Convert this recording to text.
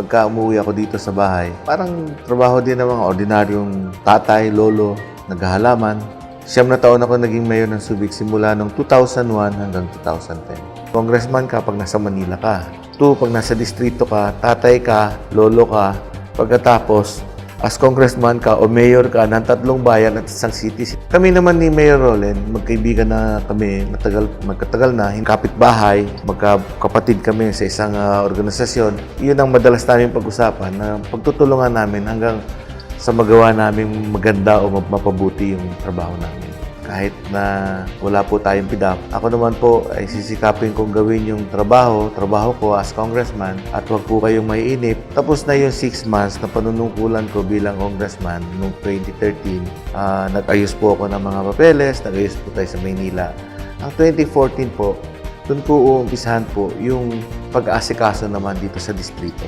pagka umuwi ako dito sa bahay, parang trabaho din ng mga ordinaryong tatay, lolo, naghahalaman. 9 na taon ako naging mayor ng Subic simula noong 2001 hanggang 2010. Congressman ka pag nasa Manila ka. 2, pag nasa distrito ka, tatay ka, lolo ka. Pagkatapos, as congressman ka o mayor ka ng 3 bayan at isang city. Kami naman ni Mayor Rolen, magkaibigan na kami, magkatagal na, kapitbahay, magkakapatid kami sa isang organisasyon. Iyon ang madalas namin pag-usapan na pagtutulungan namin hanggang sa magawa namin maganda o mapabuti yung trabaho namin. Kahit na wala po tayong PDAP, ako naman po ay sisikapin kong gawin yung trabaho ko as congressman at wag po kayong maiinip. Tapos na yung 6 months na panunungkulan ko bilang congressman noong 2013. Nag-ayos po ako ng mga papeles, nag-ayos po tayo sa Maynila. Ang 2014 po, doon po uumpisahan po yung pag-aasikaso naman dito sa distrito.